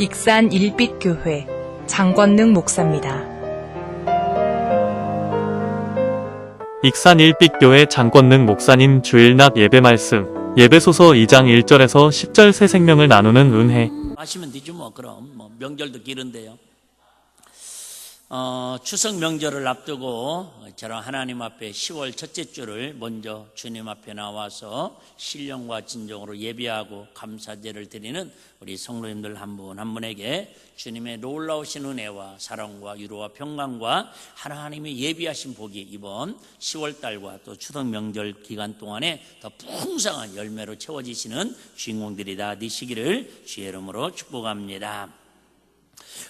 익산 일빛교회 장권능 목사입니다. 익산 일빛교회 장권능 목사님 주일 낮 예배 말씀, 예배소서 2장 1절에서 10절 새 생명을 나누는 은혜. 하시면 되죠. 그럼 명절도 길은데요. 추석 명절을 앞두고 저랑 하나님 앞에 10월 첫째 주를 먼저 주님 앞에 나와서 신령과 진정으로 예배하고 감사제를 드리는 우리 성도님들 한 분 한 분에게 주님의 놀라우신 은혜와 사랑과 위로와 평강과 하나님의 예비하신 복이 이번 10월 달과 또 추석 명절 기간 동안에 더 풍성한 열매로 채워지시는 주인공들이 다 되시기를 주의 이름으로 축복합니다.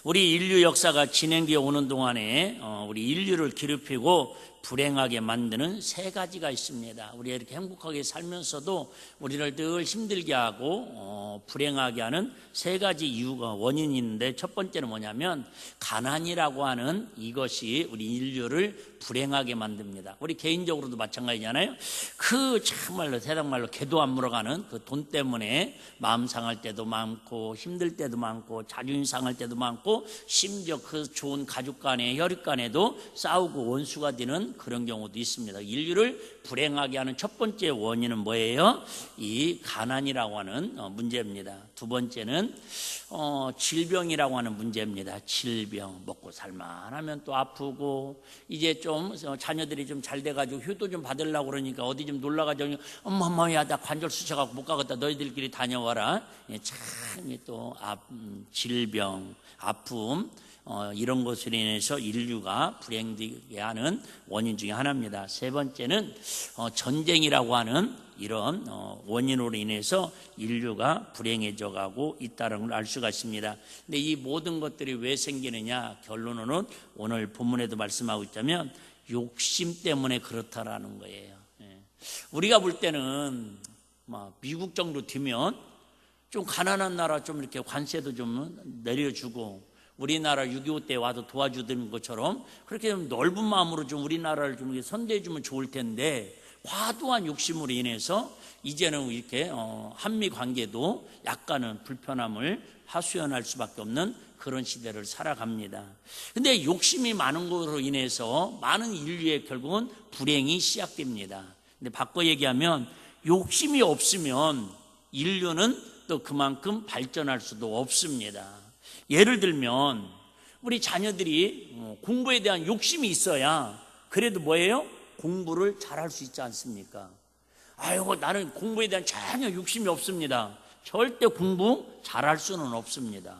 우리 인류 역사가 진행되어 오는 동안에 우리 인류를 괴롭히고 불행하게 만드는 세 가지가 있습니다. 우리가 이렇게 행복하게 살면서도 우리를 늘 힘들게 하고 불행하게 하는 세 가지 이유가 원인이 있는데, 첫 번째는 뭐냐면 가난이라고 하는 이것이 우리 인류를 불행하게 만듭니다. 우리 개인적으로도 마찬가지잖아요. 그 정말로 세상말로 개도 안 물어가는 그 돈 때문에 마음 상할 때도 많고 힘들 때도 많고 자존심 상할 때도 많고 심지어 그 좋은 가족 간에 혈육 간에도 싸우고 원수가 되는 그런 경우도 있습니다. 인류를 불행하게 하는 첫 번째 원인은 뭐예요? 이 가난이라고 하는 문제입니다. 두 번째는 질병이라고 하는 문제입니다. 질병, 먹고 살만하면 또 아프고, 이제 좀 자녀들이 좀 잘 돼가지고 효도 좀 받으려고 그러니까 어디 좀 놀러가자고, 엄마야 나 관절 쑤셔갖고 못 가겠다, 너희들끼리 다녀와라. 참 또 질병, 아픔, 이런 것으로 인해서 인류가 불행되게 하는 원인 중에 하나입니다. 세 번째는 전쟁이라고 하는 이런 원인으로 인해서 인류가 불행해져 가고 있다는 걸 알 수가 있습니다. 근데 이 모든 것들이 왜 생기느냐, 결론은 오늘 본문에도 말씀하고 있다면 욕심 때문에 그렇다라는 거예요. 우리가 볼 때는 미국 정도 되면 좀 가난한 나라 좀 이렇게 관세도 좀 내려주고, 우리나라 6.25 때 와서 도와주던 것처럼 그렇게 좀 넓은 마음으로 좀 우리나라를 좀 선대해주면 좋을 텐데, 과도한 욕심으로 인해서 이제는 이렇게 한미 관계도 약간은 불편함을 하소연할 수밖에 없는 그런 시대를 살아갑니다. 근데 욕심이 많은 것으로 인해서 많은 인류의 결국은 불행이 시작됩니다. 근데 바꿔 얘기하면 욕심이 없으면 인류는 또 그만큼 발전할 수도 없습니다. 예를 들면 우리 자녀들이 공부에 대한 욕심이 있어야 그래도 뭐예요? 공부를 잘할 수 있지 않습니까? 아이고, 나는 공부에 대한 전혀 욕심이 없습니다. 절대 공부 잘할 수는 없습니다.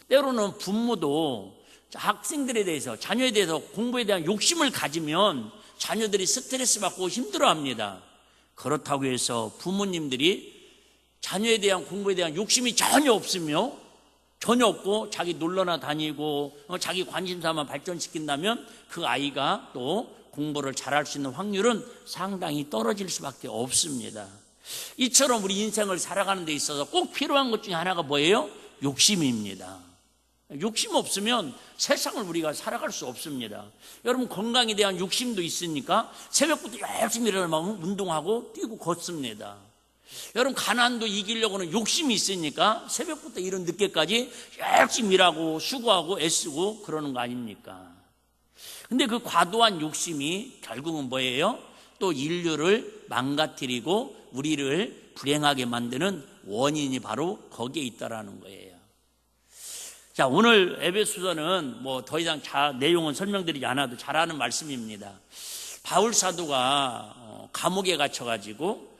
때로는 부모도 학생들에 대해서, 자녀에 대해서 공부에 대한 욕심을 가지면 자녀들이 스트레스 받고 힘들어합니다. 그렇다고 해서 부모님들이 자녀에 대한 공부에 대한 욕심이 전혀 없고 자기 놀러나 다니고 자기 관심사만 발전시킨다면 그 아이가 또 공부를 잘할 수 있는 확률은 상당히 떨어질 수밖에 없습니다. 이처럼 우리 인생을 살아가는 데 있어서 꼭 필요한 것 중에 하나가 뭐예요? 욕심입니다. 욕심 없으면 세상을 우리가 살아갈 수 없습니다. 여러분, 건강에 대한 욕심도 있으니까 새벽부터 열심히 일어나면 운동하고 뛰고 걷습니다. 여러분, 가난도 이기려고는 욕심이 있으니까 새벽부터 이런 늦게까지 열심히 일하고 수고하고 애쓰고 그러는 거 아닙니까? 근데 그 과도한 욕심이 결국은 뭐예요? 또 인류를 망가뜨리고 우리를 불행하게 만드는 원인이 바로 거기에 있다라는 거예요. 자, 오늘 에베소서는 더 이상 내용은 설명드리지 않아도 잘 아는 말씀입니다. 바울 사도가 감옥에 갇혀가지고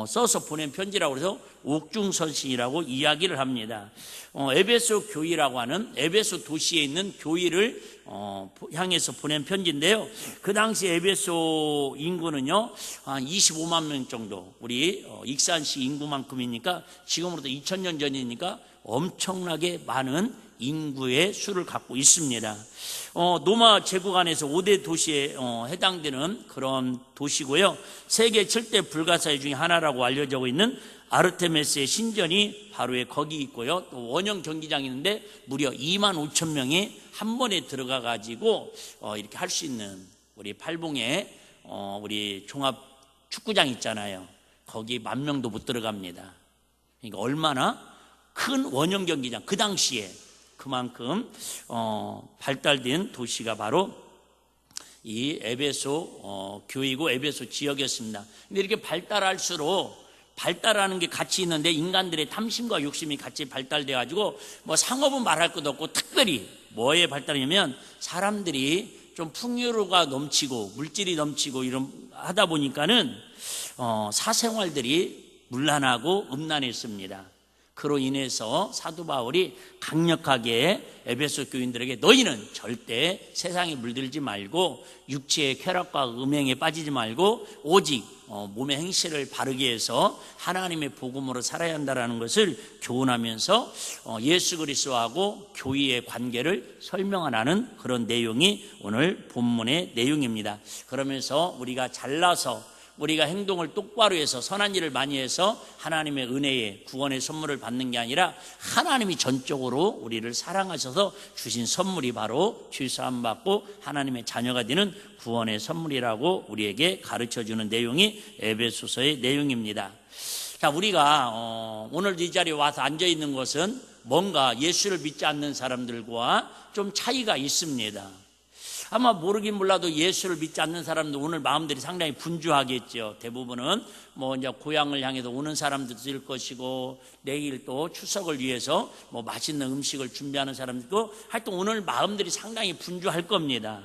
써서 보낸 편지라고 해서 옥중서신이라고 이야기를 합니다. 에베소 교회라고 하는 에베소 도시에 있는 교회를 향해서 보낸 편지인데요. 그 당시 에베소 인구는요 한 25만 명 정도, 우리 익산시 인구만큼이니까 지금으로부터 2000년 전이니까 엄청나게 많은 인구의 수를 갖고 있습니다. 로마 제국 안에서 5대 도시에 해당되는 그런 도시고요. 세계 7대 불가사의 중에 하나라고 알려져 있는 아르테미스의 신전이 바로 거기 있고요. 또 원형 경기장이 있는데 무려 2만 5천 명이 한 번에 들어가 가지고 이렇게 할 수 있는, 우리 팔봉에 우리 종합 축구장 있잖아요. 거기 10,000명도 못 들어갑니다. 그러니까 얼마나 큰 원형 경기장, 그 당시에 그만큼 발달된 도시가 바로 이 에베소 교이고 에베소 지역이었습니다. 근데 이렇게 발달할수록 발달하는 게 같이 있는데 인간들의 탐심과 욕심이 같이 발달돼 가지고 뭐 상업은 말할 것도 없고, 특별히 뭐에 발달이냐면 사람들이 좀 풍요로가 넘치고 물질이 넘치고 이런 하다 보니까는 사생활들이 문란하고 음란했습니다. 그로 인해서 사도 바울이 강력하게 에베소 교인들에게 너희는 절대 세상에 물들지 말고 육체의 쾌락과 음행에 빠지지 말고 오직 몸의 행실을 바르게 해서 하나님의 복음으로 살아야 한다는 것을 교훈하면서 예수 그리스도하고 교회의 관계를 설명하는 그런 내용이 오늘 본문의 내용입니다. 그러면서 우리가 잘나서 우리가 행동을 똑바로 해서 선한 일을 많이 해서 하나님의 은혜의 구원의 선물을 받는 게 아니라 하나님이 전적으로 우리를 사랑하셔서 주신 선물이 바로 죄사함 받고 하나님의 자녀가 되는 구원의 선물이라고 우리에게 가르쳐주는 내용이 에베소서의 내용입니다. 자, 우리가 오늘 이 자리에 와서 앉아있는 것은 뭔가 예수를 믿지 않는 사람들과 좀 차이가 있습니다. 아마 모르긴 몰라도 예수를 믿지 않는 사람들 오늘 마음들이 상당히 분주하겠죠. 대부분은 뭐 이제 고향을 향해서 오는 사람들일 것이고, 내일 또 추석을 위해서 뭐 맛있는 음식을 준비하는 사람도 있고, 하여튼 오늘 마음들이 상당히 분주할 겁니다.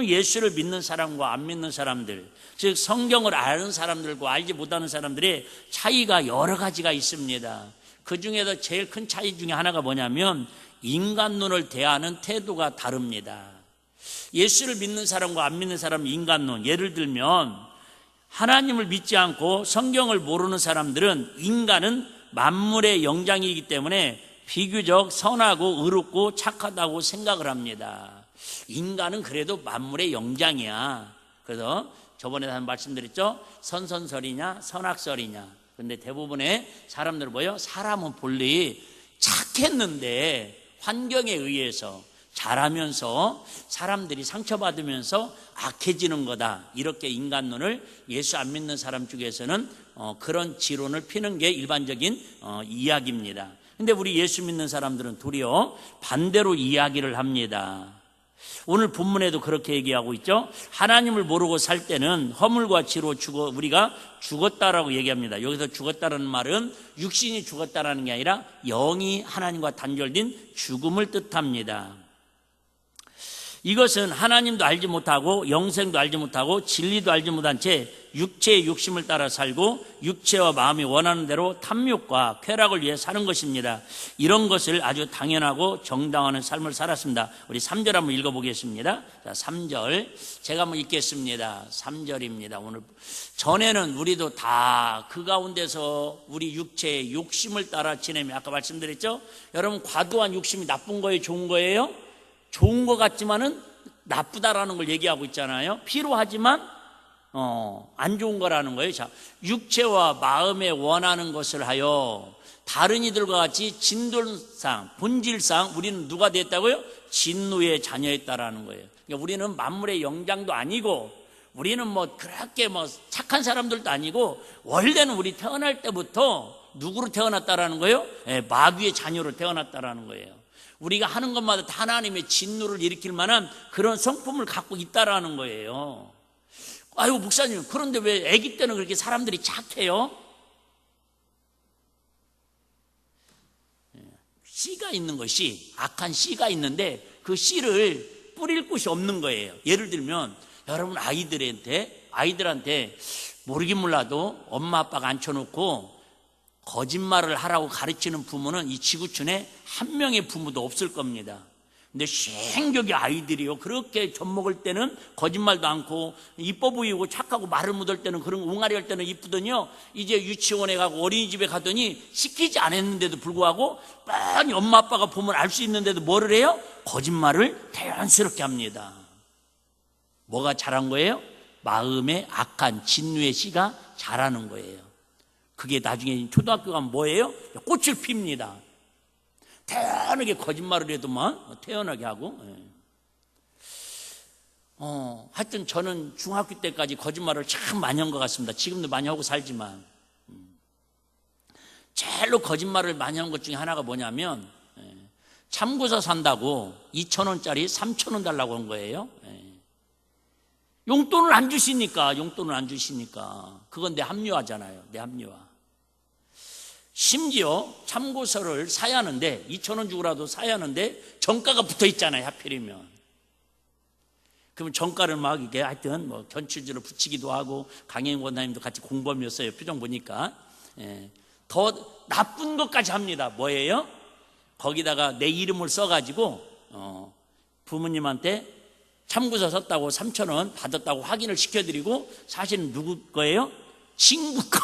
예수를 믿는 사람과 안 믿는 사람들, 즉 성경을 아는 사람들과 알지 못하는 사람들의 차이가 여러 가지가 있습니다. 그 중에서 제일 큰 차이 중에 하나가 뭐냐면 인간론을 대하는 태도가 다릅니다. 예수를 믿는 사람과 안 믿는 사람 인간론, 예를 들면 하나님을 믿지 않고 성경을 모르는 사람들은 인간은 만물의 영장이기 때문에 비교적 선하고 의롭고 착하다고 생각을 합니다. 인간은 그래도 만물의 영장이야. 그래서 저번에 한 말씀드렸죠. 선선설이냐 선악설이냐. 근데 대부분의 사람들은 뭐예요? 사람은 본래 착했는데 환경에 의해서 잘하면서 사람들이 상처받으면서 악해지는 거다, 이렇게 인간론을 예수 안 믿는 사람 쪽에서는 그런 지론을 피는 게 일반적인 이야기입니다. 근데 우리 예수 믿는 사람들은 도리어 반대로 이야기를 합니다. 오늘 본문에도 그렇게 얘기하고 있죠. 하나님을 모르고 살 때는 허물과 지로 우리가 죽었다라고 얘기합니다. 여기서 죽었다라는 말은 육신이 죽었다라는 게 아니라 영이 하나님과 단절된 죽음을 뜻합니다. 이것은 하나님도 알지 못하고 영생도 알지 못하고 진리도 알지 못한 채 육체의 욕심을 따라 살고 육체와 마음이 원하는 대로 탐욕과 쾌락을 위해 사는 것입니다. 이런 것을 아주 당연하고 정당화하는 삶을 살았습니다. 우리 3절 한번 읽어보겠습니다. 자, 3절 제가 한번 읽겠습니다. 3절입니다. 오늘 전에는 우리도 다 그 가운데서 우리 육체의 욕심을 따라 지내며, 아까 말씀드렸죠. 여러분, 과도한 욕심이 나쁜 거예요, 좋은 거예요? 좋은 것 같지만은 나쁘다라는 걸 얘기하고 있잖아요. 필요하지만 안 좋은 거라는 거예요. 자, 육체와 마음에 원하는 것을 하여 다른 이들과 같이 진돌상, 본질상 우리는 누가 됐다고요? 진노의 자녀였다라는 거예요. 그러니까 우리는 만물의 영장도 아니고, 우리는 뭐 그렇게 뭐 착한 사람들도 아니고, 원래는 우리 태어날 때부터 누구로 태어났다라는 거예요? 마귀의 자녀로 태어났다라는 거예요. 우리가 하는 것마다 다 하나님의 진노를 일으킬 만한 그런 성품을 갖고 있다라는 거예요. 아이고, 목사님, 그런데 왜 아기 때는 그렇게 사람들이 착해요? 씨가 있는 것이, 악한 씨가 있는데 그 씨를 뿌릴 곳이 없는 거예요. 예를 들면 여러분, 아이들한테 모르긴 몰라도 엄마 아빠가 앉혀놓고 거짓말을 하라고 가르치는 부모는 이 지구촌에 한 명의 부모도 없을 겁니다. 근데 생격이 아이들이요, 그렇게 젖먹을 때는 거짓말도 않고 이뻐 보이고 착하고 말을 못할 때는, 그런 옹알이 할 때는 이쁘더니요, 이제 유치원에 가고 어린이집에 가더니 시키지 않았는데도 불구하고 뻔히 엄마 아빠가 보면 알 수 있는데도 뭐를 해요? 거짓말을 자연스럽게 합니다. 뭐가 잘한 거예요? 마음에 악한 진노의 씨가 자라는 거예요. 그게 나중에 초등학교 가면 뭐예요? 꽃을 핍니다. 태연하게 거짓말을 해도만 태연하게 하고. 하여튼 저는 중학교 때까지 거짓말을 참 많이 한 것 같습니다. 지금도 많이 하고 살지만. 제일로 거짓말을 많이 하는 것 중에 하나가 뭐냐면 참고서 산다고 2,000원짜리 3,000원 달라고 한 거예요. 용돈을 안 주시니까 그건 내 합리화잖아요. 내 합리화. 심지어 참고서를 사야 하는데 2,000원 주고라도 사야 하는데 정가가 붙어 있잖아요. 하필이면. 그러면 정가를 막 이게 하여튼 뭐 견출지로 붙이기도 하고 강행 원장님도 같이 공범이었어요. 표정 보니까. 더 나쁜 것까지 합니다. 뭐예요? 거기다가 내 이름을 써가지고 부모님한테 참고서 썼다고 3,000원 받았다고 확인을 시켜드리고 사실은 누구 거예요? 친구 거.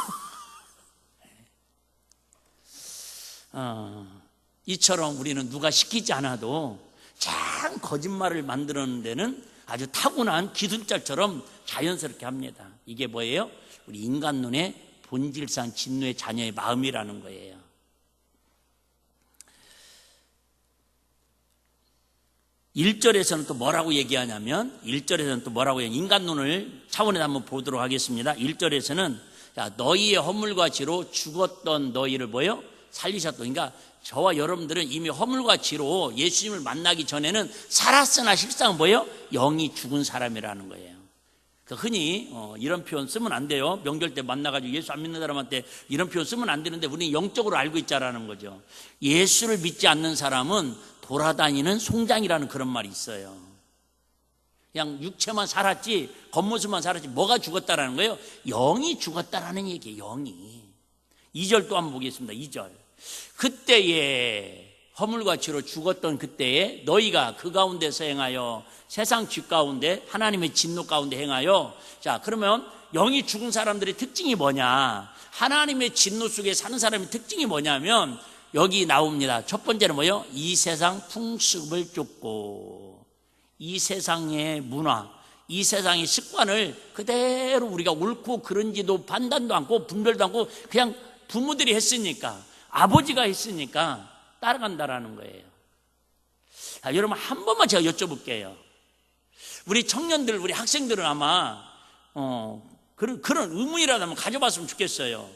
이처럼 우리는 누가 시키지 않아도 참 거짓말을 만드는 데는 아주 타고난 기술자처럼 자연스럽게 합니다. 이게 뭐예요? 우리 인간 눈의 본질상 진노의 자녀의 마음이라는 거예요. 일절에서는 또 뭐라고 얘기하냐면 인간 눈을 차원에서 한번 보도록 하겠습니다. 1절에서는 너희의 허물과 지로 죽었던 너희를 뭐예요? 살리셨던. 그러니까 저와 여러분들은 이미 허물과 지로 예수님을 만나기 전에는 살았으나 실상은 뭐예요? 영이 죽은 사람이라는 거예요. 흔히 이런 표현 쓰면 안 돼요. 명절 때 만나가지고 예수 안 믿는 사람한테 이런 표현 쓰면 안 되는데 우리는 영적으로 알고 있자라는 거죠. 예수를 믿지 않는 사람은 돌아다니는 송장이라는 그런 말이 있어요. 그냥 육체만 살았지 겉모습만 살았지 뭐가 죽었다라는 거예요? 영이 죽었다라는 얘기예요. 영이. 2절 또 한번 보겠습니다. 2절. 그때에 허물과 죄로 죽었던 그때에 너희가 그 가운데서 행하여 세상 죄 가운데 하나님의 진노 가운데 행하여. 자, 그러면 영이 죽은 사람들의 특징이 뭐냐? 하나님의 진노 속에 사는 사람의 특징이 뭐냐면 여기 나옵니다. 첫 번째는 뭐예요? 이 세상 풍습을 쫓고 이 세상의 문화, 이 세상의 습관을 그대로 우리가 옳고 그른지도 판단도 않고 분별도 않고 그냥 부모들이 했으니까 아버지가 했으니까 따라간다라는 거예요. 자, 여러분 한 번만 제가 여쭤볼게요. 우리 청년들, 우리 학생들은 아마 그런 의문이라도 한번 가져봤으면 좋겠어요.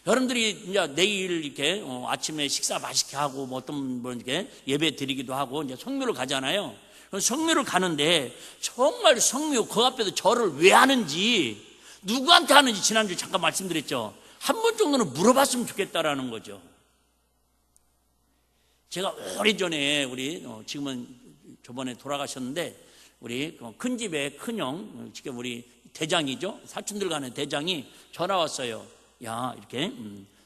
여러분들이 이제 내일 이렇게 아침에 식사 맛있게 하고 뭐 어떤 분 이렇게 예배 드리기도 하고 이제 성묘를 가잖아요. 성묘를 가는데 정말 성묘 그 앞에서 절을 왜 하는지 누구한테 하는지 지난주에 잠깐 말씀드렸죠. 한 번 정도는 물어봤으면 좋겠다라는 거죠. 제가 오래전에 우리 지금은 저번에 돌아가셨는데 우리 큰 집의 큰형 지금 우리 대장이죠. 사촌들 간의 대장이 전화 왔어요. 야, 이렇게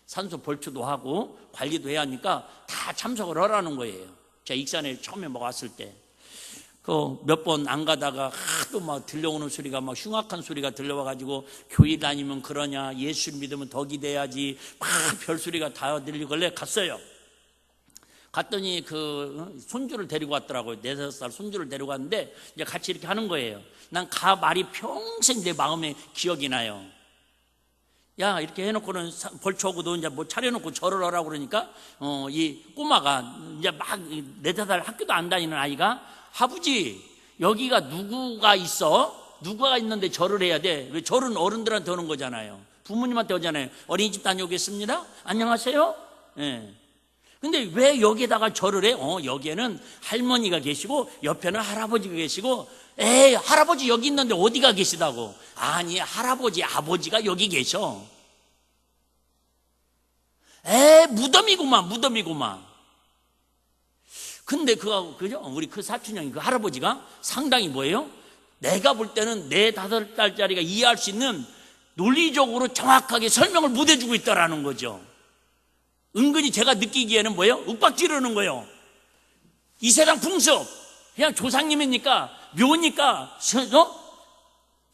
산소 벌초도 하고 관리도 해야 하니까 다 참석을 하라는 거예요. 제가 익산에 처음에 왔을 때 몇 번 안 가다가 하도 막 들려오는 소리가 막 흉악한 소리가 들려와가지고 교회 다니면 그러냐, 예수 믿으면 덕이 돼야지 막 별소리가 다 들리길래 갔어요. 갔더니 손주를 데리고 왔더라고요. 4-5살 손주를 데리고 왔는데 이제 같이 이렇게 하는 거예요. 난 말이 평생 내 마음에 기억이 나요. 야, 이렇게 해놓고는 벌초하고도 이제 뭐 차려놓고 절을 하라고 그러니까 이 꼬마가 이제 막 4-5살 학교도 안 다니는 아이가 아버지 여기가 누구가 있어? 누가 있는데 절을 해야 돼? 왜 절은 어른들한테 오는 거잖아요. 부모님한테 오잖아요. 어린이집 다녀오겠습니다. 안녕하세요. 예. 근데 왜 여기에다가 절을 해? 여기에는 할머니가 계시고 옆에는 할아버지가 계시고. 에이, 할아버지 여기 있는데 어디가 계시다고? 아니, 할아버지 아버지가 여기 계셔. 에이, 무덤이구만. 근데 그죠? 우리 그 사촌형이 그 할아버지가 상당히 뭐예요? 내가 볼 때는 4-5살짜리가 이해할 수 있는 논리적으로 정확하게 설명을 못 해주고 있다라는 거죠. 은근히 제가 느끼기에는 뭐예요? 윽박지르는 거예요. 이 세상 풍습, 그냥 조상님이니까, 묘니까,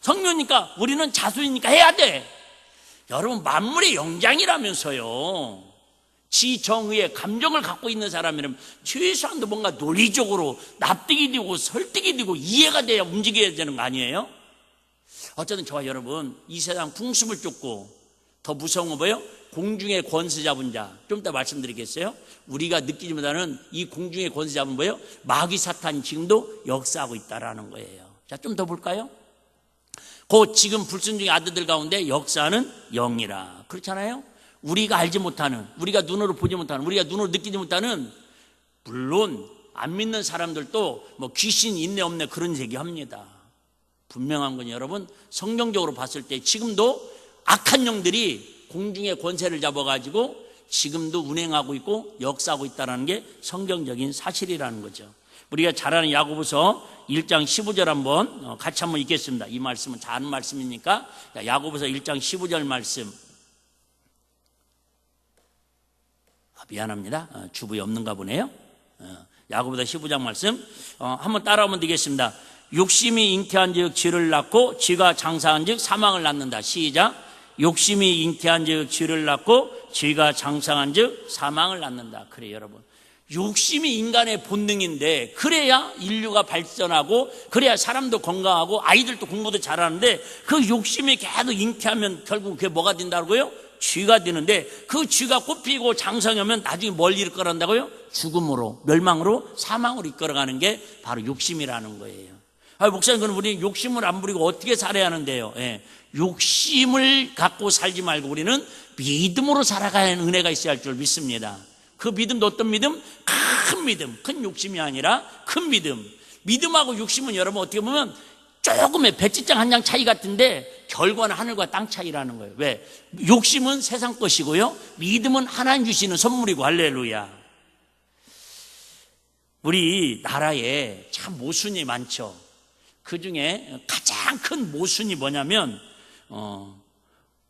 성묘니까, 우리는 자수이니까 해야 돼. 여러분, 만물의 영장이라면서요. 지정의의 감정을 갖고 있는 사람이라면 최소한도 뭔가 논리적으로 납득이 되고 설득이 되고 이해가 돼야 움직여야 되는 거 아니에요? 어쨌든 저와 여러분, 이 세상 풍습을 쫓고 더 무서운 거 뭐예요? 공중의 권세 잡은 자. 좀 이따 말씀드리겠어요? 우리가 느끼지 못하는 이 공중의 권세 잡은 뭐예요? 마귀 사탄이 지금도 역사하고 있다라는 거예요. 자, 좀 더 볼까요? 곧 지금 불순종의 아들들 가운데 역사하는 영이라. 그렇잖아요? 우리가 알지 못하는, 우리가 눈으로 보지 못하는, 우리가 눈으로 느끼지 못하는, 물론 안 믿는 사람들도 뭐 귀신 있네 없네 그런 얘기합니다. 분명한 건 여러분, 성경적으로 봤을 때 지금도 악한 영들이 공중의 권세를 잡아가지고 지금도 운행하고 있고 역사하고 있다는 게 성경적인 사실이라는 거죠. 우리가 잘 아는 야고보서 1장 15절 한번 같이 한번 읽겠습니다. 이 말씀은 잘 아는 말씀이니까. 야고보서 1장 15절 말씀. 미안합니다. 주부에 없는가 보네요. 야고보서 15장 말씀 한번 따라오면 되겠습니다. 욕심이 잉태한 즉 쥐를 낳고 쥐가 장사한 즉 사망을 낳는다. 시작. 욕심이 잉태한 즉 쥐를 낳고 쥐가 장사한 즉 사망을 낳는다. 그래 여러분, 욕심이 인간의 본능인데 그래야 인류가 발전하고 그래야 사람도 건강하고 아이들도 공부도 잘하는데 그 욕심이 계속 잉태하면 결국 그게 뭐가 된다고요? 쥐가 되는데 그 쥐가 꽃피고 장성하면 나중에 뭘 이끌어간다고요? 죽음으로, 멸망으로, 사망으로 이끌어가는 게 바로 욕심이라는 거예요. 목사님, 그럼 우리 욕심을 안 부리고 어떻게 살아야 하는데요? 욕심을 갖고 살지 말고 우리는 믿음으로 살아가야 하는 은혜가 있어야 할 줄 믿습니다. 그 믿음도 어떤 믿음? 큰 믿음, 큰 욕심이 아니라 큰 믿음. 믿음하고 욕심은 여러분 어떻게 보면 조금의 배지장 한 장 차이 같은데 결과는 하늘과 땅 차이라는 거예요. 왜? 욕심은 세상 것이고요, 믿음은 하나님 주시는 선물이고. 할렐루야. 우리 나라에 참 모순이 많죠. 그 중에 가장 큰 모순이 뭐냐면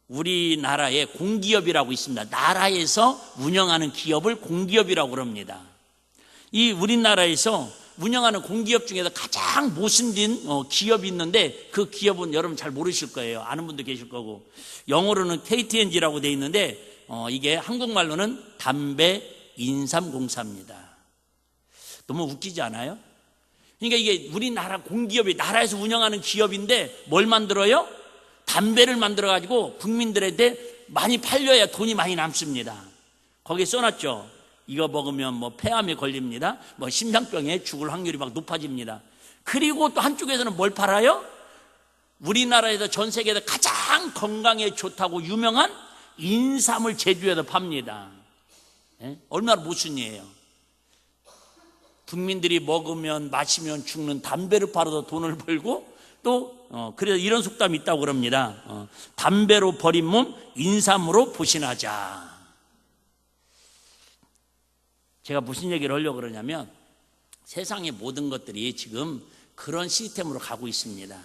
우리나라에 공기업이라고 있습니다. 나라에서 운영하는 기업을 공기업이라고 그럽니다. 이 우리나라에서 운영하는 공기업 중에서 가장 모순된 기업이 있는데 그 기업은 여러분 잘 모르실 거예요. 아는 분도 계실 거고. 영어로는 KTNG라고 돼 있는데 이게 한국말로는 담배인삼공사입니다. 너무 웃기지 않아요? 그러니까 이게 우리나라 공기업이 나라에서 운영하는 기업인데 뭘 만들어요? 담배를 만들어가지고 국민들한테 많이 팔려야 돈이 많이 남습니다. 거기에 써놨죠. 이거 먹으면 뭐 폐암에 걸립니다. 뭐 심장병에 죽을 확률이 막 높아집니다. 그리고 또 한쪽에서는 뭘 팔아요? 우리나라에서 전 세계에서 가장 건강에 좋다고 유명한 인삼을 제주에서 팝니다. 얼마나 모순이에요. 국민들이 먹으면 마시면 죽는 담배를 팔아서 돈을 벌고 또 그래서 이런 속담이 있다고 그럽니다. 담배로 버린 몸 인삼으로 보신하자. 제가 무슨 얘기를 하려고 그러냐면 세상의 모든 것들이 지금 그런 시스템으로 가고 있습니다.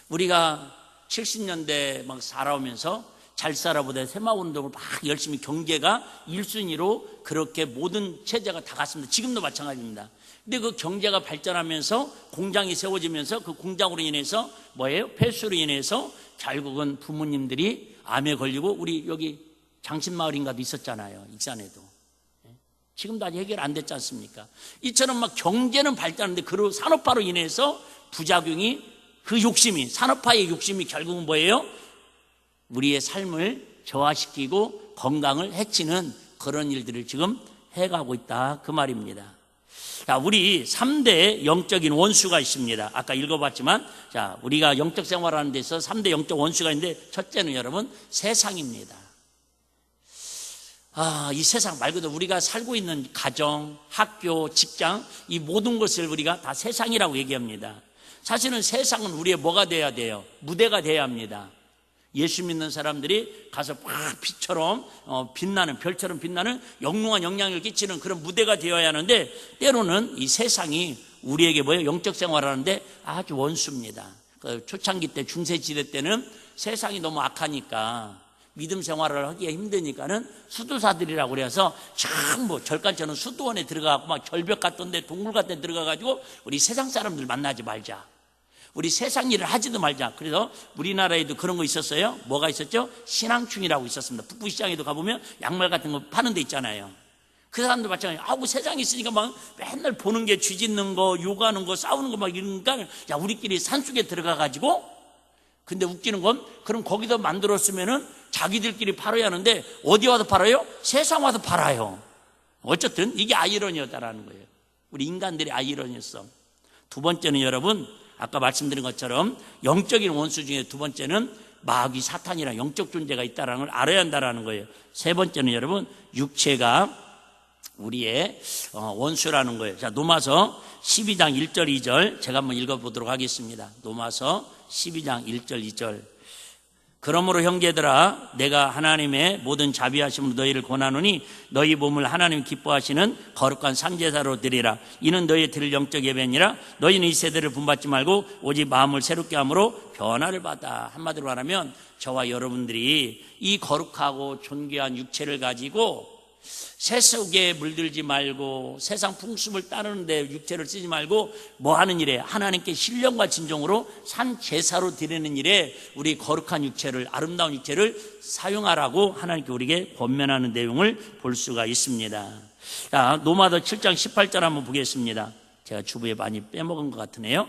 우리가 70년대 막 살아오면서 잘 살아보다 새마을운동을 막 열심히 경제가 1순위로 그렇게 모든 체제가 다 갔습니다. 지금도 마찬가지입니다. 근데 그 경제가 발전하면서 공장이 세워지면서 그 공장으로 인해서 뭐예요? 폐수로 인해서 결국은 부모님들이 암에 걸리고 우리 여기 장신마을인가도 있었잖아요. 익산에도. 지금도 아직 해결 안 됐지 않습니까? 이처럼 막 경제는 발전하는데 그 산업화로 인해서 부작용이 그 욕심이 산업화의 욕심이 결국은 뭐예요? 우리의 삶을 저하시키고 건강을 해치는 그런 일들을 지금 해가고 있다 그 말입니다. 자, 우리 3대 영적인 원수가 있습니다. 아까 읽어봤지만 자, 우리가 영적 생활하는 데서 3대 영적 원수가 있는데 첫째는 여러분 세상입니다. 이 세상 말 그대로 우리가 살고 있는 가정, 학교, 직장 이 모든 것을 우리가 다 세상이라고 얘기합니다. 사실은 세상은 우리의 뭐가 돼야 돼요? 무대가 돼야 합니다. 예수 믿는 사람들이 가서 막 빛처럼 빛나는 별처럼 빛나는 영롱한 영향을 끼치는 그런 무대가 되어야 하는데 때로는 이 세상이 우리에게 뭐예요? 영적 생활하는데 아주 원수입니다. 그 초창기 때 중세시대 때는 세상이 너무 악하니까 믿음 생활을 하기가 힘드니까는 수도사들이라고 그래서 참 뭐 절간처럼 수도원에 들어가고 막 절벽 같은 데 동굴 같은 데 들어가가지고 우리 세상 사람들 만나지 말자. 우리 세상 일을 하지도 말자. 그래서 우리나라에도 그런 거 있었어요. 뭐가 있었죠? 신앙충이라고 있었습니다. 북부시장에도 가보면 양말 같은 거 파는 데 있잖아요. 그 사람들 마찬가지예요. 뭐 세상에 있으니까 막 맨날 보는 게 쥐 짖는 거, 욕하는 거, 싸우는 거 막 이러니까 야, 우리끼리 산속에 들어가가지고 근데 웃기는 건 그럼 거기서 만들었으면은 자기들끼리 팔아야 하는데 어디 와서 팔아요? 세상 와서 팔아요. 어쨌든 이게 아이러니였다라는 거예요. 우리 인간들의 아이러니였어. 두 번째는 여러분 아까 말씀드린 것처럼 영적인 원수 중에 두 번째는 마귀 사탄이랑 영적 존재가 있다는 걸 알아야 한다는 거예요. 세 번째는 여러분, 육체가 우리의 원수라는 거예요. 자, 로마서 12장 1절 2절 제가 한번 읽어보도록 하겠습니다. 로마서 12장 1절 2절. 그러므로 형제들아, 내가 하나님의 모든 자비하심으로 너희를 권하노니 너희 몸을 하나님 기뻐하시는 거룩한 산제사로 드리라. 이는 너희의 드릴 영적 예배니라. 너희는 이 세대를 분받지 말고 오직 마음을 새롭게 함으로 변화를 받아. 한마디로 말하면 저와 여러분들이 이 거룩하고 존귀한 육체를 가지고 세속에 물들지 말고 세상 풍습을 따르는데 육체를 쓰지 말고 뭐 하는 일에, 하나님께 신령과 진정으로 산 제사로 드리는 일에 우리 거룩한 육체를, 아름다운 육체를 사용하라고 하나님께 우리에게 권면하는 내용을 볼 수가 있습니다. 자, 로마서 7장 18절 한번 보겠습니다. 제가 주부에 많이 빼먹은 것 같으네요.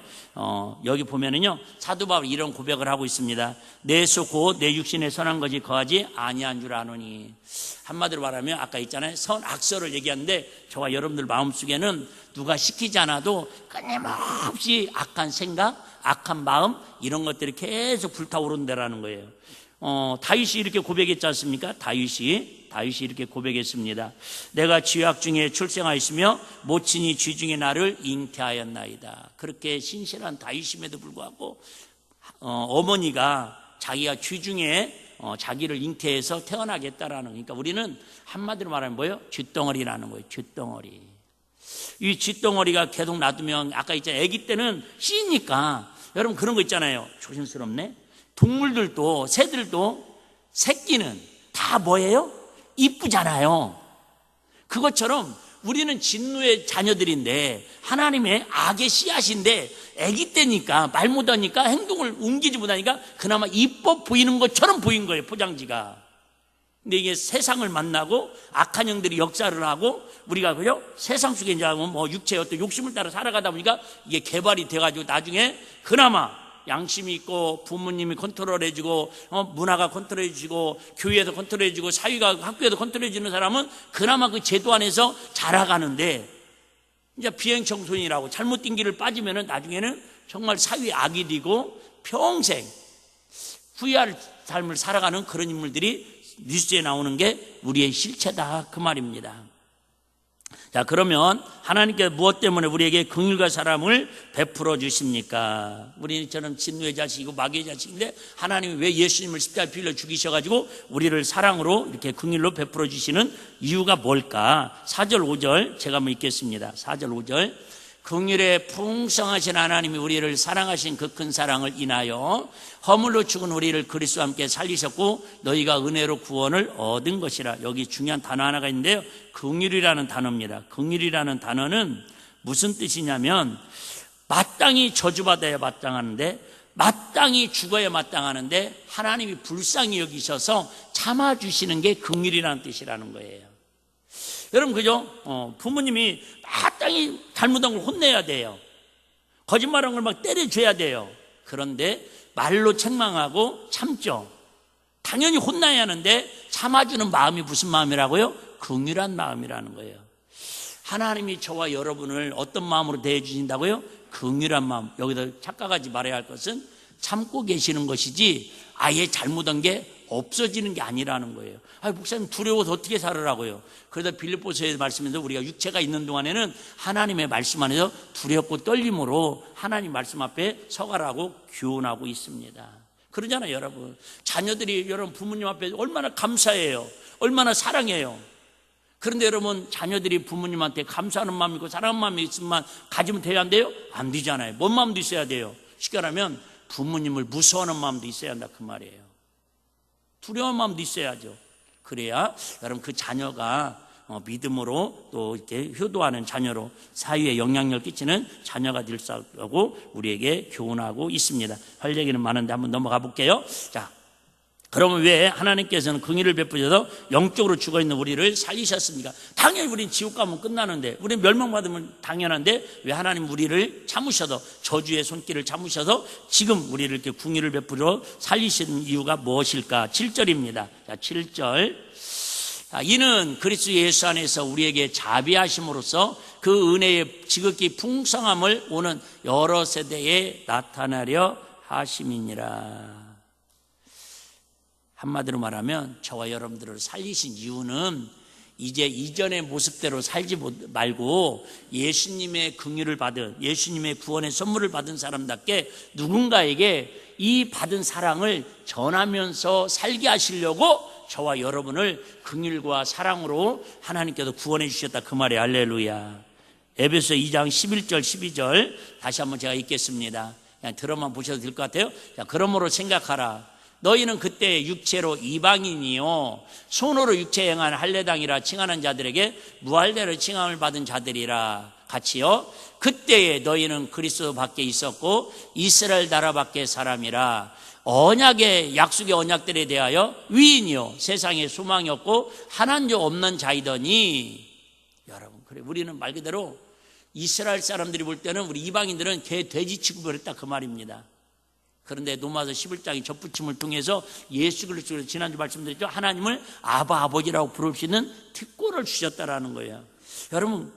여기 보면은요, 사도 바울이 이런 고백을 하고 있습니다. 내 속 곧 내 육신에 선한 것이 거하지 아니한 줄 아노니. 한마디로 말하면 아까 있잖아요, 선악설을 얘기하는데 저와 여러분들 마음속에는 누가 시키지 않아도 끊임없이 악한 생각, 악한 마음, 이런 것들이 계속 불타오른다라는 거예요. 다윗이 이렇게 고백했지 않습니까? 다윗이 이렇게 고백했습니다. 내가 죄악 중에 출생하였으며 모친이 쥐 중에 나를 잉태하였나이다. 그렇게 신실한 다윗임에도 불구하고 어머니가 자기가 쥐 중에 자기를 잉태해서 태어나겠다라는, 그러니까 우리는 한마디로 말하면 뭐예요? 쥐덩어리라는 거예요. 쥐덩어리. 이 쥐덩어리가 계속 놔두면, 아까 있잖아요, 아기 때는 씌니까, 여러분 그런 거 있잖아요. 조심스럽네. 동물들도, 새들도 새끼는 다 뭐예요? 이쁘잖아요. 그것처럼 우리는 진노의 자녀들인데 하나님의 악의 씨앗인데 아기 때니까 말 못하니까 행동을 옮기지 못하니까 그나마 이뻐 보이는 것처럼 보인 거예요, 포장지가. 근데 이게 세상을 만나고 악한 영들이 역사를 하고 우리가 그요 세상 속에 이제 뭐 육체의 어떤 욕심을 따라 살아가다 보니까 이게 개발이 돼가지고 나중에 그나마 양심이 있고 부모님이 컨트롤해주고 문화가 컨트롤해주고 교회에서 컨트롤해주고 사회가 학교에서 컨트롤해주는 사람은 그나마 그 제도 안에서 자라가는데, 이제 비행청소년이라고 잘못된 길을 빠지면은 나중에는 정말 사회의 악이 되고 평생 후회할 삶을 살아가는 그런 인물들이 뉴스에 나오는 게 우리의 실체다, 그 말입니다. 자, 그러면 하나님께 무엇 때문에 우리에게 긍휼과 사랑을 베풀어 주십니까? 우리처럼 진노의 자식이고 마귀의 자식인데 하나님이 왜 예수님을 십자가에 빌려 죽이셔가지고 우리를 사랑으로 이렇게 긍휼로 베풀어 주시는 이유가 뭘까? 4절 5절 제가 한번 읽겠습니다. 4절 5절. 긍휼에 풍성하신 하나님이 우리를 사랑하신 그 큰 사랑을 인하여 허물로 죽은 우리를 그리스도와 함께 살리셨고 너희가 은혜로 구원을 얻은 것이라. 여기 중요한 단어 하나가 있는데요, 긍휼이라는 단어입니다. 긍휼이라는 단어는 무슨 뜻이냐면 마땅히 저주받아야 마땅하는데, 마땅히 죽어야 마땅하는데 하나님이 불쌍히 여기셔서 참아주시는 게 긍휼이라는 뜻이라는 거예요. 여러분 그죠? 부모님이 마땅히 잘못한 걸 혼내야 돼요. 거짓말한 걸 막 때려줘야 돼요. 그런데 말로 책망하고 참죠. 당연히 혼나야 하는데 참아주는 마음이 무슨 마음이라고요? 긍휼한 마음이라는 거예요. 하나님이 저와 여러분을 어떤 마음으로 대해주신다고요? 긍휼한 마음. 여기서 착각하지 말아야 할 것은 참고 계시는 것이지 아예 잘못한 게 없어지는 게 아니라는 거예요. 목사님 두려워서 어떻게 살으라고요? 그러다 빌립보서의 말씀에서 우리가 육체가 있는 동안에는 하나님의 말씀 안에서 두렵고 떨림으로 하나님 말씀 앞에 서가라고 교훈하고 있습니다. 그러잖아요, 여러분. 자녀들이 여러분 부모님 앞에 얼마나 감사해요, 얼마나 사랑해요. 그런데 여러분 자녀들이 부모님한테 감사하는 마음이 있고 사랑하는 마음이 있으면 가지면 돼야 안 돼요? 안 되잖아요. 뭔 마음도 있어야 돼요? 쉽게 말하면 부모님을 무서워하는 마음도 있어야 한다, 그 말이에요. 두려운 마음도 있어야죠. 그래야 여러분 그 자녀가 믿음으로 또 이렇게 효도하는 자녀로 사회에 영향력을 끼치는 자녀가 될 수 있다고 우리에게 교훈하고 있습니다. 할 얘기는 많은데 한번 넘어가 볼게요. 자, 그러면 왜 하나님께서는 긍휼을 베푸셔서 영적으로 죽어있는 우리를 살리셨습니까? 당연히 우리는 지옥 가면 끝나는데, 우리는 멸망받으면 당연한데 왜 하나님 우리를 참으셔서, 저주의 손길을 참으셔서 지금 우리를 이렇게 긍휼을 베풀어 살리시는 이유가 무엇일까? 7절입니다. 자, 7절. 이는 그리스도 예수 안에서 우리에게 자비하심으로써 그 은혜의 지극히 풍성함을 오는 여러 세대에 나타나려 하심이니라. 한마디로 말하면 저와 여러분들을 살리신 이유는 이제 이전의 모습대로 살지 말고 예수님의 긍휼을 받은, 예수님의 구원의 선물을 받은 사람답게 누군가에게 이 받은 사랑을 전하면서 살게 하시려고 저와 여러분을 긍휼과 사랑으로 하나님께서 구원해 주셨다, 그 말이에요. 할렐루야. 에베소 2장 11절 12절 다시 한번 제가 읽겠습니다. 그냥 들어만 보셔도 될 것 같아요. 자, 그러므로 생각하라. 너희는 그때 육체로 이방인이요 손으로 육체 행한 할례당이라 칭하는 자들에게 무할례를 칭함을 받은 자들이라 같이요. 그때에 너희는 그리스도 밖에 있었고 이스라엘 나라 밖에 사람이라 언약의 약속의 언약들에 대하여 위인이요 세상에 소망이 없고 하나님 없는 자이더니. 여러분, 그래, 우리는 말 그대로 이스라엘 사람들이 볼 때는 우리 이방인들은 개 돼지 취급을 했다, 그 말입니다. 그런데 로마서 11장의 접붙임을 통해서 예수 그리스도를 지난주 말씀드렸죠. 하나님을 아바 아버지라고 부를 수 있는 특권을 주셨다라는 거예요. 여러분,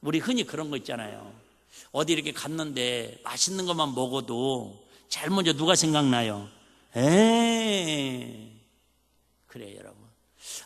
우리 흔히 그런 거 있잖아요. 어디 이렇게 갔는데 맛있는 것만 먹어도 제일 먼저 누가 생각나요? 그래요, 여러분.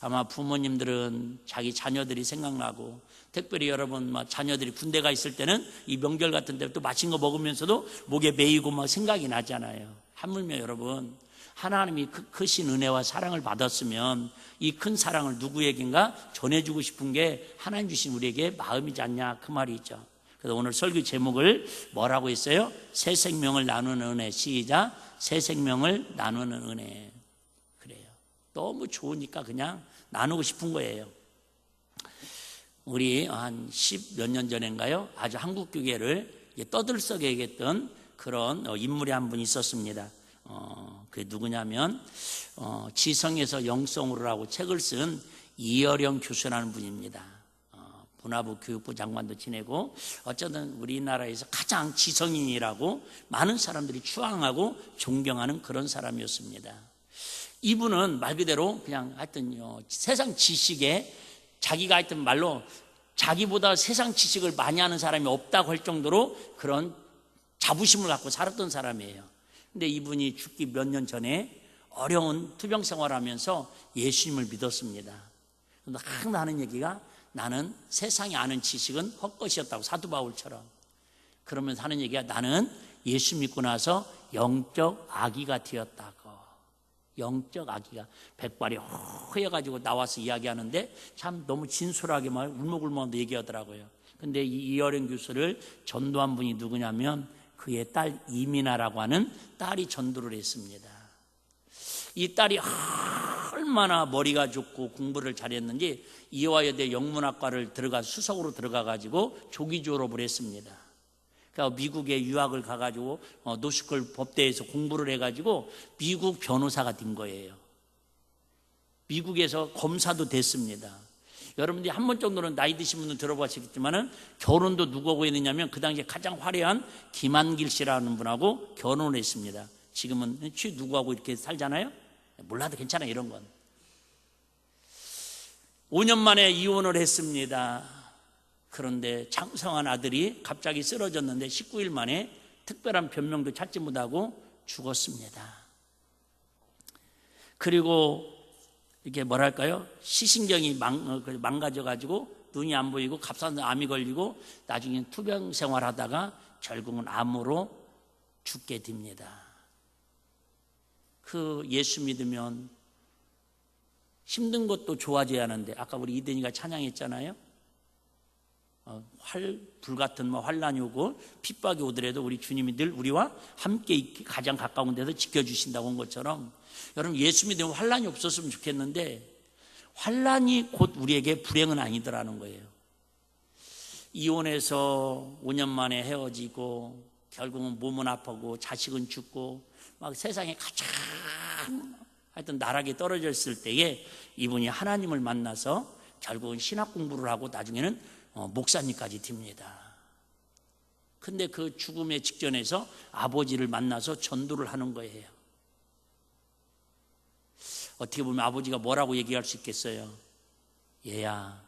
아마 부모님들은 자기 자녀들이 생각나고, 특별히 여러분 자녀들이 군대 가 있을 때는 이 명절 같은 때 또 맛있는 거 먹으면서도 목에 메이고 막 생각이 나잖아요. 하물며 여러분, 하나님이 크신 은혜와 사랑을 받았으면 이 큰 사랑을 누구에겐가 전해주고 싶은 게 하나님 주신 우리에게 마음이지 않냐, 그 말이 있죠. 그래서 오늘 설교 제목을 뭐라고 했어요? 새 생명을 나누는 은혜. 시작. 새 생명을 나누는 은혜. 그래요. 너무 좋으니까 그냥 나누고 싶은 거예요. 우리 한 10몇 년 전인가요? 아주 한국교회를 떠들썩에 얘기했던 그런 인물이 한 분 있었습니다. 그게 누구냐면 지성에서 영성으로라고 책을 쓴 이어령 교수라는 분입니다. 문화부 교육부 장관도 지내고 어쩌든 우리나라에서 가장 지성인이라고 많은 사람들이 추앙하고 존경하는 그런 사람이었습니다. 이분은 말 그대로 그냥 하여튼 세상 지식에 자기가 하여튼 말로 자기보다 세상 지식을 많이 하는 사람이 없다고 할 정도로 그런 자부심을 갖고 살았던 사람이에요. 근데 이분이 죽기 몇 년 전에 어려운 투병 생활하면서 예수님을 믿었습니다. 그런데 항상 하는 얘기가 나는 세상에 아는 지식은 헛것이었다고, 사도 바울처럼. 그러면서 하는 얘기가 나는 예수 믿고 나서 영적 아기가 되었다고. 영적 아기가 백발이 허여가지고 나와서 이야기하는데 참 너무 진솔하게 막 울먹울먹 얘기하더라고요. 근데 이 이어령 교수를 전도한 분이 누구냐면 그의 딸 이민아라고 하는 딸이 전도를 했습니다. 이 딸이 얼마나 머리가 좋고 공부를 잘했는지 이화여대 영문학과를 수석으로 들어가가지고 조기 졸업을 했습니다. 그러니까 미국에 유학을 가가지고 노스쿨 법대에서 공부를 해가지고 미국 변호사가 된 거예요. 미국에서 검사도 됐습니다. 여러분들이 한 번 정도는 나이 드신 분은 들어보셨겠지만은 결혼도 누구하고 했느냐면 그 당시에 가장 화려한 김한길 씨라는 분하고 결혼을 했습니다. 지금은 누구하고 이렇게 살잖아요. 몰라도 괜찮아, 이런 건. 5년 만에 이혼을 했습니다. 그런데 장성한 아들이 갑자기 쓰러졌는데 19일 만에 특별한 변명도 찾지 못하고 죽었습니다. 그리고 이게 뭐랄까요? 시신경이 망가져가지고 눈이 안 보이고 갑상선 암이 걸리고 나중에 투병 생활하다가 결국은 암으로 죽게 됩니다. 그 예수 믿으면 힘든 것도 좋아져야 하는데 아까 우리 이든이가 찬양했잖아요. 불같은 환란이 오고 핍박이 오더라도 우리 주님이 늘 우리와 함께 있기 가장 가까운 데서 지켜주신다고 한 것처럼 여러분 예수 믿으면 환란이 없었으면 좋겠는데 환란이 곧 우리에게 불행은 아니더라는 거예요. 이혼해서 5년 만에 헤어지고 결국은 몸은 아프고 자식은 죽고 막 세상에 가장 하여튼 나락에 떨어져 있을 때에 이분이 하나님을 만나서 결국은 신학 공부를 하고 나중에는 목사님까지 됩니다. 근데 그 죽음의 직전에서 아버지를 만나서 전도를 하는 거예요. 어떻게 보면 아버지가 뭐라고 얘기할 수 있겠어요? 얘야,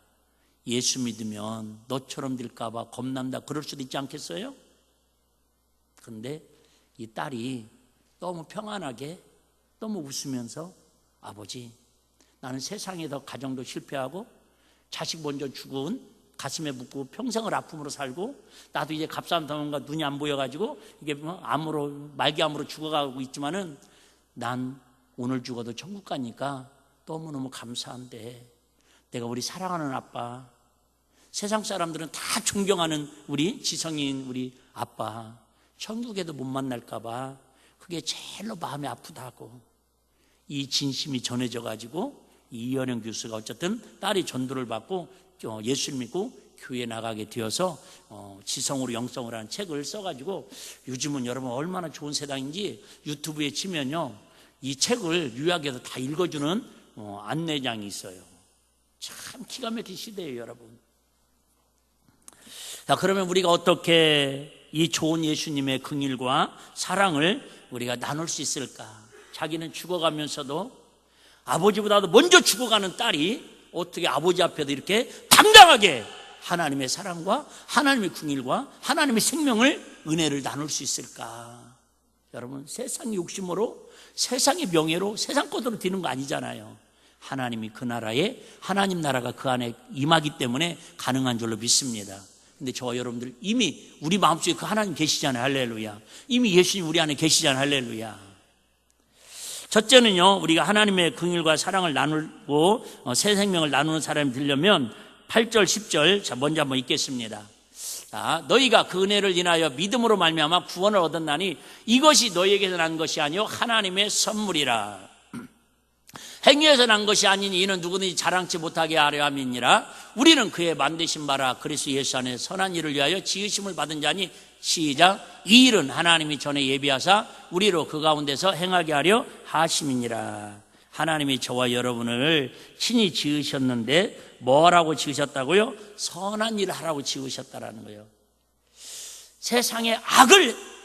예수 믿으면 너처럼 될까 봐 겁난다, 그럴 수도 있지 않겠어요? 그런데 이 딸이 너무 평안하게 너무 웃으면서 아버지, 나는 세상에서 가정도 실패하고 자식 먼저 죽은 가슴에 묻고 평생을 아픔으로 살고 나도 이제 갑상선암과 눈이 안 보여가지고 이게 암으로 말기암으로 죽어가고 있지만은 난 오늘 죽어도 천국 가니까 너무너무 감사한데 내가 우리 사랑하는 아빠, 세상 사람들은 다 존경하는 우리 지성인 우리 아빠 천국에도 못 만날까 봐 그게 제일로 마음이 아프다고. 이 진심이 전해져 가지고 이현영 교수가 어쨌든 딸이 전도를 받고 예수를 믿고 교회 나가게 되어서 지성으로 영성을 하는 책을 써가지고 요즘은 여러분 얼마나 좋은 세상인지 유튜브에 치면요 이 책을 요약해서 다 읽어주는 안내장이 있어요. 참 기가 막힌 시대예요, 여러분. 자, 그러면 우리가 어떻게 이 좋은 예수님의 긍휼과 사랑을 우리가 나눌 수 있을까? 자기는 죽어가면서도 아버지보다도 먼저 죽어가는 딸이 어떻게 아버지 앞에도 이렇게 당당하게 하나님의 사랑과 하나님의 긍휼과 하나님의 생명을, 은혜를 나눌 수 있을까? 여러분, 세상의 욕심으로, 세상의 명예로, 세상 것으로 되는 거 아니잖아요. 하나님이 그 나라에, 하나님 나라가 그 안에 임하기 때문에 가능한 줄로 믿습니다. 근데 저와 여러분들 이미 우리 마음속에 그 하나님 계시잖아요. 할렐루야. 이미 예수님 우리 안에 계시잖아요. 할렐루야. 첫째는요, 우리가 하나님의 긍휼과 사랑을 나누고 새 생명을 나누는 사람이 되려면 8절 10절 자 먼저 한번 읽겠습니다. 자, 너희가 그 은혜를 인하여 믿음으로 말미암아 구원을 얻었나니 이것이 너희에게서 난 것이 아니요 하나님의 선물이라. 행위에서 난 것이 아니니 이는 누구든지 자랑치 못하게 하려 함이니라. 우리는 그의 만드신 바라 그리스도 예수 안에 선한 일을 위하여 지으심을 받은 자니 시작. 이 일은 하나님이 전에 예비하사 우리로 그 가운데서 행하게 하려 하심이니라. 하나님이 저와 여러분을 친히 지으셨는데 뭐라고 지으셨다고요? 선한 일을 하라고 지으셨다라는 거예요. 세상에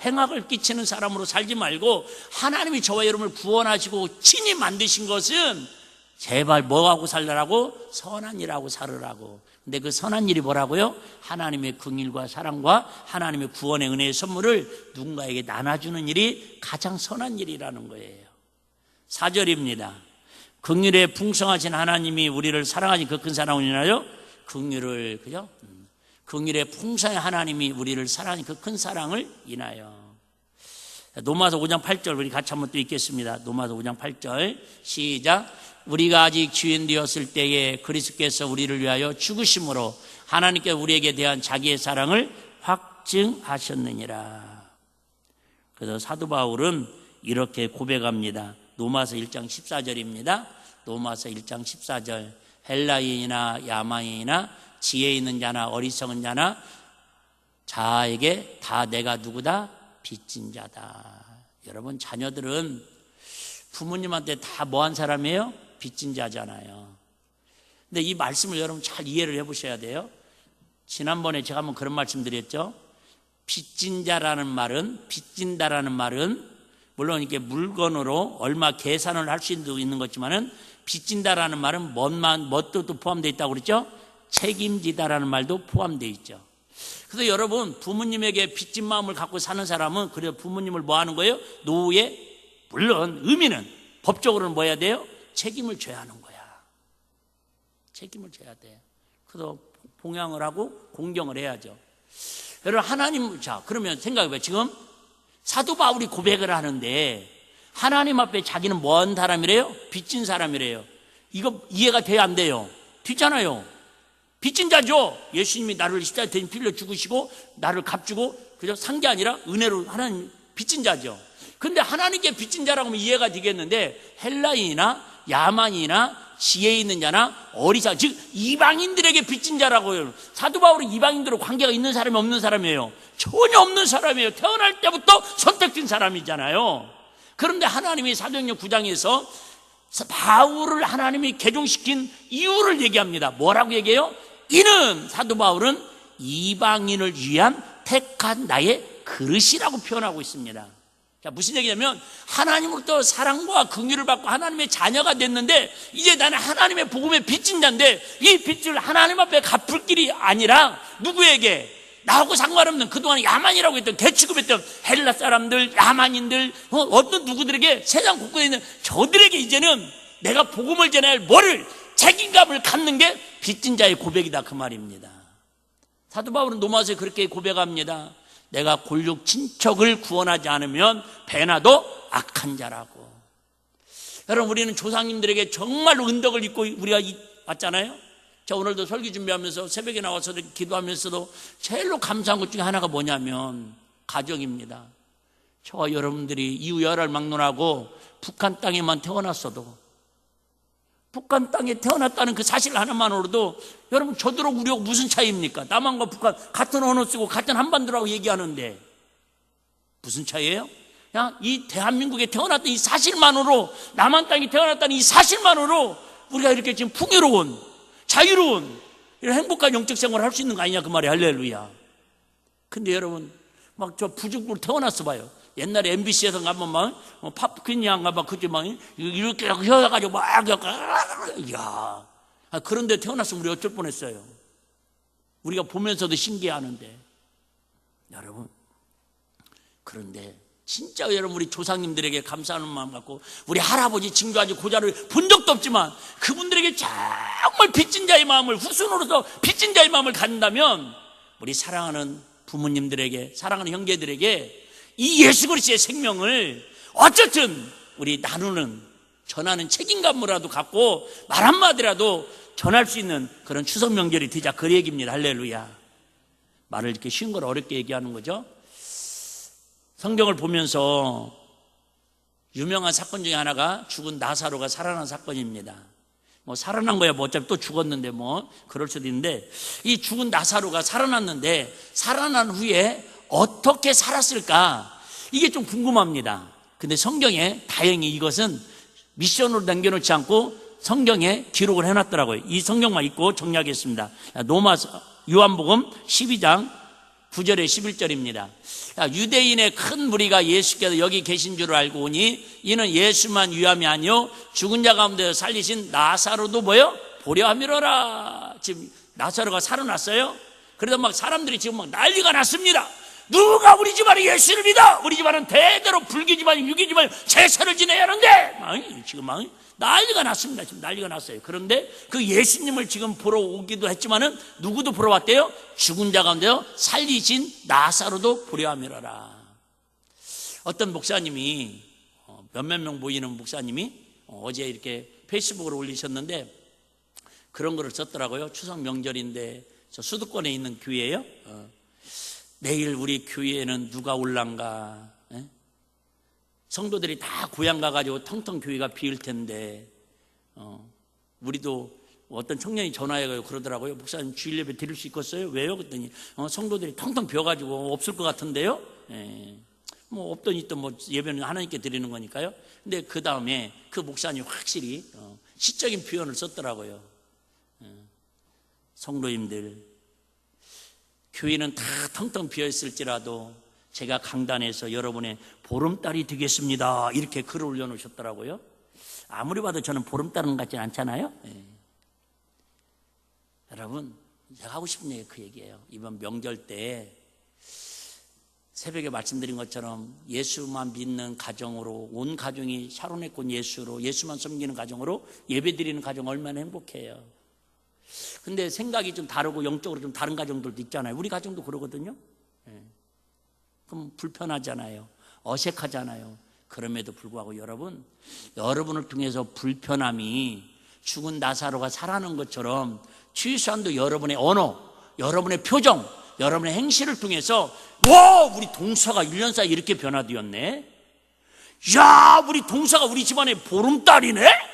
행악을 끼치는 사람으로 살지 말고 하나님이 저와 여러분을 구원하시고 친히 만드신 것은 제발 뭐하고 살라고? 선한 일하고 살으라고. 근데 그 선한 일이 뭐라고요? 하나님의 긍휼과 사랑과 하나님의 구원의 은혜의 선물을 누군가에게 나눠주는 일이 가장 선한 일이라는 거예요. 4절입니다. 긍휼에 풍성하신 하나님이 우리를 사랑하신 그 큰 사랑을 인하여 긍휼을, 그죠? 긍휼에 풍성한 하나님이 우리를 사랑하신 그 큰 사랑을 인하여. 로마서 5장 8절 우리 같이 한번 또 읽겠습니다. 로마서 5장 8절 시작. 우리가 아직 죄인 되었을 때에 그리스도께서 우리를 위하여 죽으심으로 하나님께 우리에게 대한 자기의 사랑을 확증하셨느니라. 그래서 사도 바울은 이렇게 고백합니다. 로마서 1장 14절입니다. 로마서 1장 14절. 헬라인이나 야만인이나 지혜 있는 자나 어리석은 자나 자에게 다 내가 누구다? 빚진 자다. 여러분, 자녀들은 부모님한테 다 뭐한 사람이에요? 빚진 자잖아요. 근데 이 말씀을 여러분 잘 이해를 해보셔야 돼요. 지난번에 제가 한번 그런 말씀 드렸죠. 빚진 자라는 말은, 빚진다라는 말은 물론 이게 물건으로 얼마 계산을 할 수도 있는 거지만은 빚진다라는 말은 뭣도 포함되어 있다고 그랬죠? 책임지다라는 말도 포함되어 있죠. 그래서 여러분, 부모님에게 빚진 마음을 갖고 사는 사람은 그래서 부모님을 뭐 하는 거예요? 노후에, 물론 의미는 법적으로는 뭐 해야 돼요? 책임을 져야 하는 거야. 책임을 져야 돼. 그래서 봉양을 하고 공경을 해야죠. 여러분, 하나님, 자, 그러면 생각해봐요. 지금 사도 바울이 고백을 하는데 하나님 앞에 자기는 뭔 사람이래요? 빚진 사람이래요. 이거 이해가 돼야 안 돼요? 되잖아요. 빚진 자죠. 예수님이 나를 십자가에 대신 피를 죽으시고 나를 값주고 그저 산 게 아니라 은혜로 하나님 빚진 자죠. 근데 하나님께 빚진 자라고 하면 이해가 되겠는데 헬라인이나 야만이나 지혜 있는 자나 어리석, 즉 이방인들에게 빚진 자라고요. 사도 바울은 이방인들과 관계가 있는 사람이 없는 사람이에요. 전혀 없는 사람이에요. 태어날 때부터 선택된 사람이잖아요. 그런데 하나님이 사도행전 9장에서 바울을 하나님이 개종시킨 이유를 얘기합니다. 뭐라고 얘기해요? 이는 사도 바울은 이방인을 위한 택한 나의 그릇이라고 표현하고 있습니다. 자, 무슨 얘기냐면 하나님으로부터 사랑과 긍휼을 받고 하나님의 자녀가 됐는데 이제 나는 하나님의 복음의 빚진 자인데 이 빚을 하나님 앞에 갚을 길이 아니라 누구에게? 나하고 상관없는 그동안 야만이라고 했던 개취급했던 헬라 사람들, 야만인들, 어떤 누구들에게 세상 곳곳에 있는 저들에게 이제는 내가 복음을 전해야 할 뭐를 책임감을 갖는 게 빚진 자의 고백이다 그 말입니다. 사도 바울은 로마서에 그렇게 고백합니다. 내가 골육 친척을 구원하지 않으면 배나도 악한 자라고. 여러분, 우리는 조상님들에게 정말로 은덕을 입고 우리가 왔잖아요. 자, 오늘도 설교 준비하면서 새벽에 나와서 기도하면서도 제일로 감사한 것 중에 하나가 뭐냐면 가정입니다. 저와 여러분들이 이후 열을 막론하고 북한 땅에만 태어났어도, 북한 땅에 태어났다는 그 사실 하나만으로도 여러분 저들하고 우리하고 무슨 차이입니까? 남한과 북한 같은 언어 쓰고 같은 한반도라고 얘기하는데 무슨 차이예요? 그냥 이 대한민국에 태어났던 이 사실만으로, 남한 땅에 태어났다는 이 사실만으로 우리가 이렇게 지금 풍요로운, 자유로운 이런 행복한 영적 생활을 할 수 있는 거 아니냐 그 말이. 할렐루야. 근데 여러분 막 저 부족으로 태어났어 봐요. 옛날에 MBC에서 가면 막 팝퀸이한가 막 그때 막 이렇게 해가지고 막 야, 그런데 태어났으면 우리 어쩔 뻔했어요. 우리가 보면서도 신기해하는데 여러분, 그런데 진짜 여러분 우리 조상님들에게 감사하는 마음 갖고 우리 할아버지 증조아지 고자를 본 적도 없지만 그분들에게 정말 빚진 자의 마음을, 후손으로서 빚진 자의 마음을 갖는다면 우리 사랑하는 부모님들에게, 사랑하는 형제들에게 이 예수 그리스도의 생명을 어쨌든 우리 나누는, 전하는 책임감이라도 갖고 말 한마디라도 전할 수 있는 그런 추석 명절이 되자, 그 얘기입니다. 할렐루야. 말을 이렇게 쉬운 걸 어렵게 얘기하는 거죠. 성경을 보면서 유명한 사건 중에 하나가 죽은 나사로가 살아난 사건입니다. 뭐 살아난 거야 뭐 어차피 또 죽었는데 뭐 그럴 수도 있는데, 이 죽은 나사로가 살아났는데 살아난 후에 어떻게 살았을까, 이게 좀 궁금합니다. 근데 성경에 다행히 이것은 미션으로 남겨놓지 않고 성경에 기록을 해놨더라고요. 이 성경만 읽고 정리하겠습니다. 요한복음 12장 9절에 11절입니다. 유대인의 큰 무리가 예수께서 여기 계신 줄 알고 오니 이는 예수만 위함이 아니요 죽은 자 가운데 살리신 나사로도 뭐요? 보려 함이로라. 지금 나사로가 살아났어요. 그래서 막 사람들이 지금 막 난리가 났습니다. 누가 우리 집안에 예수를 믿어? 우리 집안은 대대로 불교 집안이, 유교 집안이 제사를 지내야 하는데 지금 막 난리가 났습니다. 지금 난리가 났어요. 그런데 그 예수님을 지금 보러 오기도 했지만은 누구도 보러 왔대요? 죽은 자 가운데요 살리신 나사로도 보려 함이로라. 어떤 목사님이 몇몇 명 모이는 목사님이 어제 이렇게 페이스북으로 올리셨는데 그런 거를 썼더라고요. 추석 명절인데 저 수도권에 있는 교회예요. 내일 우리 교회에는 누가 올란가? 성도들이 다 고향 가가지고 텅텅 교회가 비일 텐데 우리도 어떤 청년이 전화해가지고 그러더라고요. 목사님 주일 예배 드릴 수 있겠어요? 왜요? 그랬더니 성도들이 텅텅 비어가지고 없을 것 같은데요. 뭐 없던 있던 뭐 예배는 하나님께 드리는 거니까요. 근데 그 다음에 그 목사님이 확실히 시적인 표현을 썼더라고요. 성도님들, 교회는 다 텅텅 비어있을지라도 제가 강단에서 여러분의 보름달이 되겠습니다, 이렇게 글을 올려놓으셨더라고요. 아무리 봐도 저는 보름달은 같진 않잖아요. 여러분, 제가 하고 싶은 얘기가 그 얘기예요. 이번 명절 때 새벽에 말씀드린 것처럼 예수만 믿는 가정으로, 온 가정이 샤론의 꽃 예수로, 예수만 섬기는 가정으로 예배드리는 가정 얼마나 행복해요. 근데 생각이 좀 다르고 영적으로 좀 다른 가정들도 있잖아요. 우리 가정도 그러거든요. 그럼 불편하잖아요. 어색하잖아요. 그럼에도 불구하고 여러분을 통해서 불편함이 죽은 나사로가 살아난 것처럼 최소한도 여러분의 언어, 여러분의 표정, 여러분의 행실을 통해서 와, 우리 동서가 1년 사이 이렇게 변화되었네. 야, 우리 동서가 우리 집안의 보름달이네.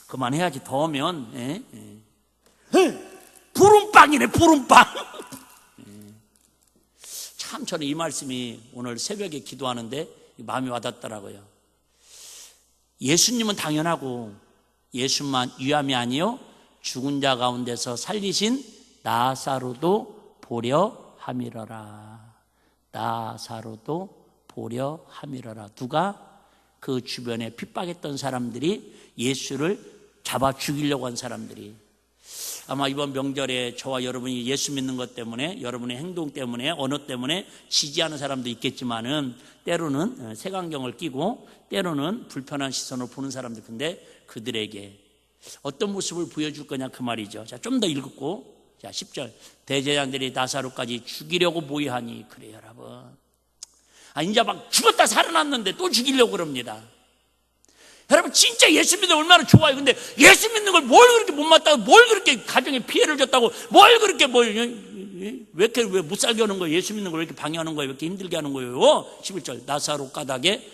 그만해야지. 더우면 보름빵이네, 보름빵. 참 저는 이 말씀이 오늘 새벽에 기도하는데 마음이 와닿더라고요. 예수님은 당연하고 예수만 위함이 아니요 죽은 자 가운데서 살리신 나사로도 보려 함이러라. 나사로도 보려 함이러라. 누가? 그 주변에 핍박했던 사람들이, 예수를 잡아 죽이려고 한 사람들이. 아마 이번 명절에 저와 여러분이 예수 믿는 것 때문에, 여러분의 행동 때문에, 언어 때문에 지지하는 사람도 있겠지만은 때로는 색안경을 끼고 때로는 불편한 시선으로 보는 사람들, 근데 그들에게 어떤 모습을 보여줄 거냐 그 말이죠. 자, 좀 더 읽고, 자 10절, 대제사장들이 나사로까지 죽이려고 모의하니. 그래요 여러분, 이제 막 죽었다 살아났는데 또 죽이려고 그럽니다. 여러분 진짜 예수 믿는 얼마나 좋아요. 근데 예수 믿는 걸 뭘 그렇게 못마땅하고, 뭘 그렇게 가정에 피해를 줬다고, 뭘 그렇게 왜 이렇게 못 살게 하는 거예요? 예수 믿는 걸 왜 이렇게 방해하는 거예요? 왜 이렇게 힘들게 하는 거예요? 11절, 나사로 가닥에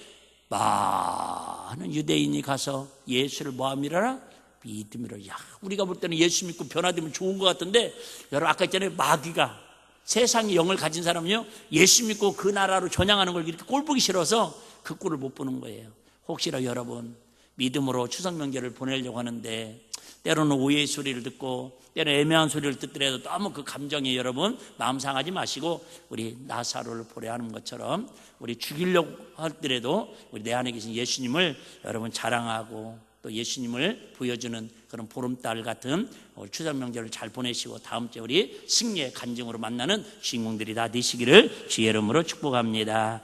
많은 유대인이 가서 예수를 뭐함이라? 믿음이라. 야, 우리가 볼 때는 예수 믿고 변화되면 좋은 것 같은데, 여러분 아까 있잖아요, 마귀가, 세상의 영을 가진 사람은요 예수 믿고 그 나라로 전향하는 걸 이렇게 꼴 보기 싫어서 그 꼴을 못 보는 거예요. 혹시나 여러분 믿음으로 추석 명절을 보내려고 하는데 때로는 오해의 소리를 듣고 때로는 애매한 소리를 듣더라도 너무 그 감정에 여러분 마음 상하지 마시고, 우리 나사로를 보려 하는 것처럼 우리 죽이려고 하더라도 우리 내 안에 계신 예수님을 여러분 자랑하고 또 예수님을 보여주는 그런 보름달 같은 추석 명절을 잘 보내시고 다음 주에 우리 승리의 간증으로 만나는 주인공들이 다 되시기를 주의 이름으로 축복합니다.